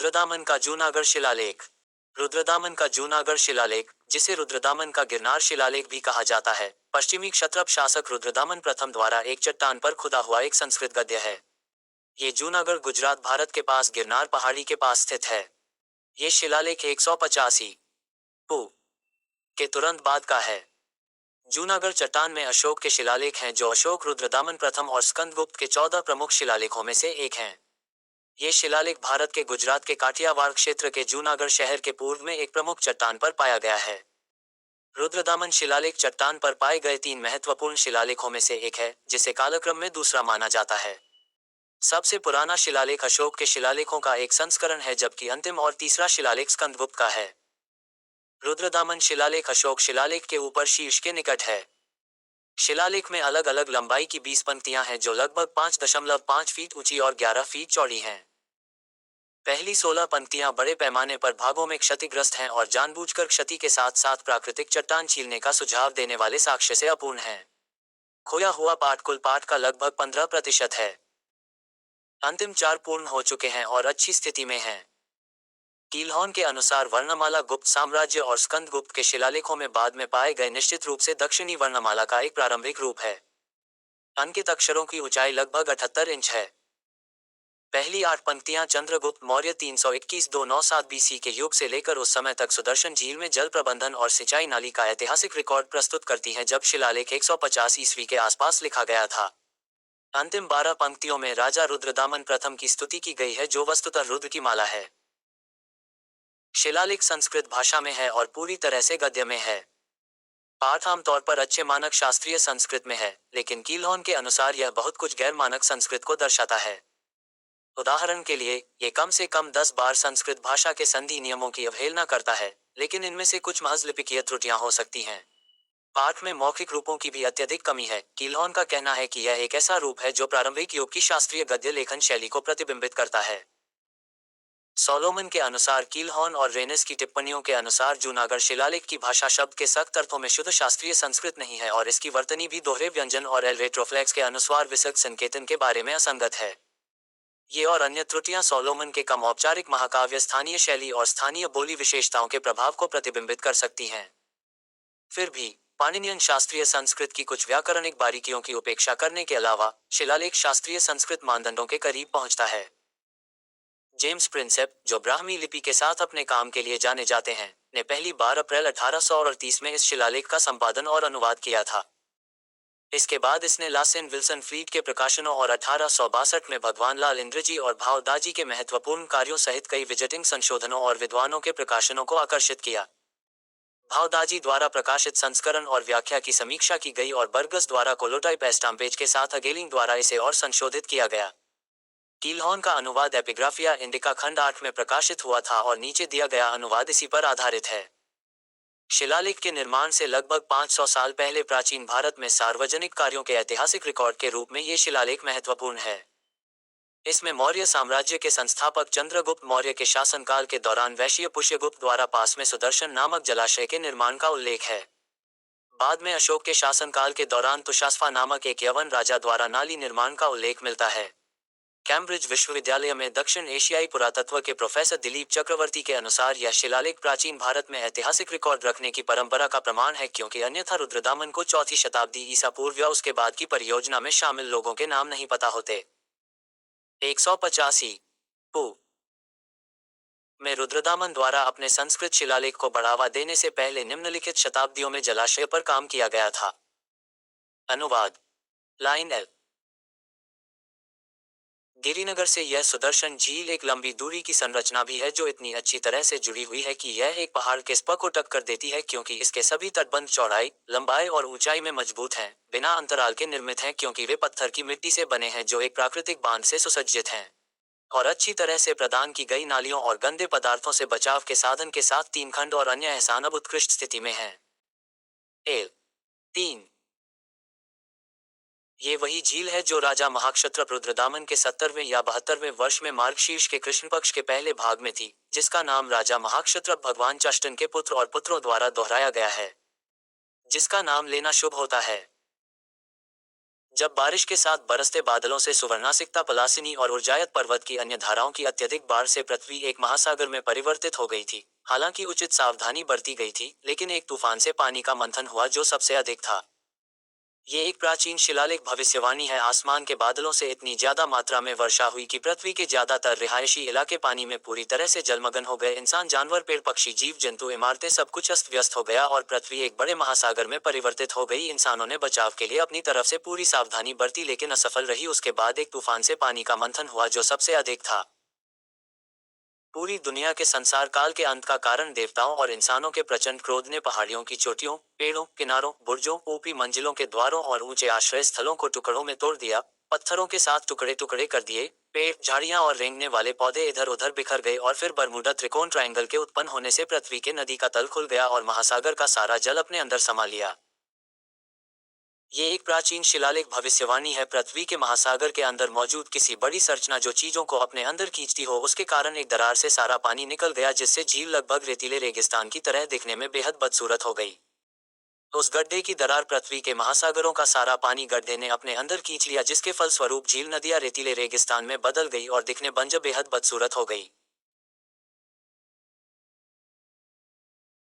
रुद्रदामन का जूनागढ़ शिलालेख। रुद्रदामन का जूनागढ़ शिलालेख, जिसे रुद्रदामन का गिरनार शिलालेख भी कहा जाता है, पश्चिमी क्षत्रप शासक रुद्रदामन प्रथम द्वारा एक चट्टान पर खुदा हुआ एक संस्कृत गद्य है। ये जूनागढ़ गुजरात भारत के पास गिरनार पहाड़ी के पास स्थित है। ये शिलालेख 185 पू के तुरंत बाद का है। जूनागढ़ चट्टान में अशोक के शिलालेख हैं जो अशोक रुद्रदामन प्रथम और स्कंदगुप्त के 14 प्रमुख शिलालेखों में से एक हैं। ये शिलालेख भारत के गुजरात के काठियावाड़ क्षेत्र के जूनागढ़ शहर के पूर्व में एक प्रमुख चट्टान पर पाया गया है। रुद्रदामन शिलालेख चट्टान पर पाए गए 3 महत्वपूर्ण शिलालेखों में से एक है, जिसे कालक्रम में दूसरा माना जाता है। सबसे पुराना शिलालेख अशोक के शिलालेखों का एक संस्करण है, जबकि अंतिम और तीसरा शिलालेख स्कंदगुप्त का है। रुद्रदामन शिलालेख अशोक शिलालेख के ऊपर शीर्ष के निकट है। शिलालेख में अलग अलग लंबाई की 20 पंक्तियां हैं जो लगभग 5.5 फीट ऊंची और 11 फीट चौड़ी हैं। पहली 16 पंक्तियां बड़े पैमाने पर भागों में क्षतिग्रस्त हैं और जानबूझकर क्षति के साथ साथ प्राकृतिक चट्टान छीलने का सुझाव देने वाले साक्ष्य से अपूर्ण हैं। खोया हुआ पाठ कुल पाठ का लगभग 15% है। अंतिम 4 पूर्ण हो चुके हैं और अच्छी स्थिति में हैं। कीलहॉर्न के अनुसार वर्णमाला गुप्त साम्राज्य और स्कंदगुप्त के शिलालेखों में बाद में पाए गए निश्चित रूप से दक्षिणी वर्णमाला का एक प्रारंभिक रूप है। अंकित अक्षरों की ऊंचाई लगभग 78 इंच है। पहली 8 पंक्तियां चंद्रगुप्त मौर्य 321-297 बीसी के युग से लेकर उस समय तक सुदर्शन झील में जल प्रबंधन और सिंचाई नाली का ऐतिहासिक रिकॉर्ड प्रस्तुत करती हैं, जब शिलालेख 150 ईस्वी के आसपास लिखा गया था। अंतिम 12 पंक्तियों में राजा रुद्रदामन प्रथम की स्तुति की गई है, जो वस्तुतः रुद्र की माला है। शिलालेख संस्कृत भाषा में है और पूरी तरह से गद्य में है। पाठ आमतौर पर अच्छे मानक शास्त्रीय संस्कृत में है, लेकिन कीलहॉर्न के अनुसार यह बहुत कुछ गैर मानक संस्कृत को दर्शाता है। उदाहरण के लिए, ये कम से कम 10 बार संस्कृत भाषा के संधि नियमों की अवहेलना करता है, लेकिन इनमें से कुछ महज लिपिकीय त्रुटियां हो सकती हैं। पाठ में मौखिक रूपों की भी अत्यधिक कमी है। कीलहॉर्न का कहना है कि यह एक ऐसा रूप है जो प्रारंभिक युग की शास्त्रीय गद्य लेखन शैली को प्रतिबिंबित करता है। सोलोमन के अनुसार कीलहॉर्न और रेनेस की टिप्पणियों के अनुसार जूनागढ़ शिलालेख की भाषा शब्द के सख्त अर्थों में शुद्ध शास्त्रीय संस्कृत नहीं है और इसकी वर्तनी भी दोहरे व्यंजन और एल रेट्रोफ्लेक्स के अनुस्वार विसर्ग संकेतन के बारे में असंगत है। ये और अन्य त्रुटियां सोलोमन के कम औपचारिक महाकाव्य स्थानीय शैली और स्थानीय बोली विशेषताओं के प्रभाव को प्रतिबिंबित कर सकती हैं। फिर भी पाणिनियन शास्त्रीय संस्कृत की कुछ व्याकरणिक बारीकियों की उपेक्षा करने के अलावा शिलालेख शास्त्रीय संस्कृत मानदंडों के करीब पहुंचता है। जेम्स प्रिंसेप, जो ब्राह्मी लिपि के साथ अपने काम के लिए जाने जाते हैं, ने पहली बार अप्रैल 1838 में इस शिलालेख का संपादन और अनुवाद किया था। इसके बाद इसने लासेन विल्सन फ्लीट के प्रकाशनों और 1862 में भगवान लाल इंद्रजी और भावदाजी के महत्वपूर्ण कार्यों सहित कई विजिटिंग संशोधनों और विद्वानों के प्रकाशनों को आकर्षित किया। भावदाजी द्वारा प्रकाशित संस्करण और व्याख्या की समीक्षा की गई और बर्गस द्वारा कोलोटाइप एस्टाम्पेज के साथ अगेलिंग द्वारा इसे और संशोधित किया गया। कीलहॉर्न का अनुवाद एपिग्राफिया इंडिका खंड 8 में प्रकाशित हुआ था और नीचे दिया गया अनुवाद इसी पर आधारित है। शिलालेख के निर्माण से लगभग 500 साल पहले प्राचीन भारत में सार्वजनिक कार्यों के ऐतिहासिक रिकॉर्ड के रूप में ये शिलालेख महत्वपूर्ण है। इसमें मौर्य साम्राज्य के संस्थापक चंद्रगुप्त मौर्य के शासनकाल के दौरान वैश्य पुष्यगुप्त द्वारा पास में सुदर्शन नामक जलाशय के निर्माण का उल्लेख है। बाद में अशोक के शासनकाल के दौरान तुषास्फा नामक एक यवन राजा द्वारा नाली निर्माण का उल्लेख मिलता है। कैम्ब्रिज विश्वविद्यालय में दक्षिण एशियाई पुरातत्व के प्रोफेसर दिलीप चक्रवर्ती के अनुसार यह शिलालेख प्राचीन भारत में ऐतिहासिक रिकॉर्ड रखने की परंपरा का प्रमाण है, क्योंकि अन्यथा रुद्रदामन को 4वीं शताब्दी ईसा पूर्व या उसके बाद की परियोजना में शामिल लोगों के नाम नहीं पता होते। 185 पू में रुद्रदामन द्वारा अपने संस्कृत शिलालेख को बढ़ावा देने से पहले निम्नलिखित शताब्दियों में जलाशय पर काम किया गया था। अनुवाद लाइन एल। गिरिनगर से यह सुदर्शन झील एक लंबी दूरी की संरचना भी है जो इतनी अच्छी तरह से जुड़ी हुई है कि यह एक पहाड़ के स्पर को टक्कर देती है, क्योंकि इसके सभी तटबंध चौड़ाई, लंबाई और ऊंचाई में मजबूत हैं, बिना अंतराल के निर्मित हैं, क्योंकि वे पत्थर की मिट्टी से बने हैं जो एक प्राकृतिक बांध से सुसज्जित हैं, और अच्छी तरह से प्रदान की गई नालियों और गंदे पदार्थों से बचाव के साधन के साथ 3 खंड और अन्य एहसान अब उत्कृष्ट स्थिति में हैं। एल 3 ये वही झील है जो राजा महाक्षत्रप रुद्रदामन के 70वें या 72वें वर्ष में मार्गशीर्ष के कृष्ण पक्ष के पहले भाग में थी, जिसका नाम राजा महाक्षत्रप भगवान चाष्टन के पुत्र और पुत्रों द्वारा दोहराया गया है, जिसका नाम लेना शुभ होता है। जब बारिश के साथ बरसते बादलों से सुवर्णासिक्ता पलासिनी और उर्जायत पर्वत की अन्य धाराओं की अत्यधिक बाढ़ से पृथ्वी एक महासागर में परिवर्तित हो गई थी। हालांकि उचित सावधानी बरती गई थी, लेकिन एक तूफान से पानी का मंथन हुआ जो सबसे अधिक था। ये एक प्राचीन शिलालेख भविष्यवाणी है। आसमान के बादलों से इतनी ज्यादा मात्रा में वर्षा हुई कि पृथ्वी के ज्यादातर रिहायशी इलाके पानी में पूरी तरह से जलमग्न हो गए। इंसान, जानवर, पेड़ पक्षी, जीव जंतु, इमारतें, सब कुछ अस्त व्यस्त हो गया और पृथ्वी एक बड़े महासागर में परिवर्तित हो गई। इंसानों ने बचाव के लिए अपनी तरफ से पूरी सावधानी बरती, लेकिन असफल रही। उसके बाद एक तूफान से पानी का मंथन हुआ जो सबसे अधिक था। पूरी दुनिया के संसार काल के अंत का कारण देवताओं और इंसानों के प्रचंड क्रोध ने पहाड़ियों की चोटियों, पेड़ों, किनारों, बुर्जों, ऊपरी मंजिलों के द्वारों और ऊंचे आश्रय स्थलों को टुकड़ों में तोड़ दिया। पत्थरों के साथ टुकड़े टुकड़े कर दिए। पेड़, झाड़ियां और रेंगने वाले पौधे इधर उधर बिखर गए और फिर बरमूडा त्रिकोण ट्रायंगल के उत्पन्न होने से पृथ्वी के नदी का तल खुल गया और महासागर का सारा जल अपने अंदर समा लिया। ये एक प्राचीन शिलालेख भविष्यवाणी है। पृथ्वी के महासागर के अंदर मौजूद किसी बड़ी संरचना जो चीजों को अपने अंदर खींचती हो, उसके कारण एक दरार से सारा पानी निकल गया, जिससे झील लगभग रेतीले रेगिस्तान की तरह दिखने में बेहद बदसूरत हो गई। उस गड्ढे की दरार पृथ्वी के महासागरों का सारा पानी गड्ढे ने अपने अंदर खींच लिया, जिसके फलस्वरूप झील, नदियां रेतीले रेगिस्तान में बदल गई और दिखने बंजर बेहद बदसूरत हो गई।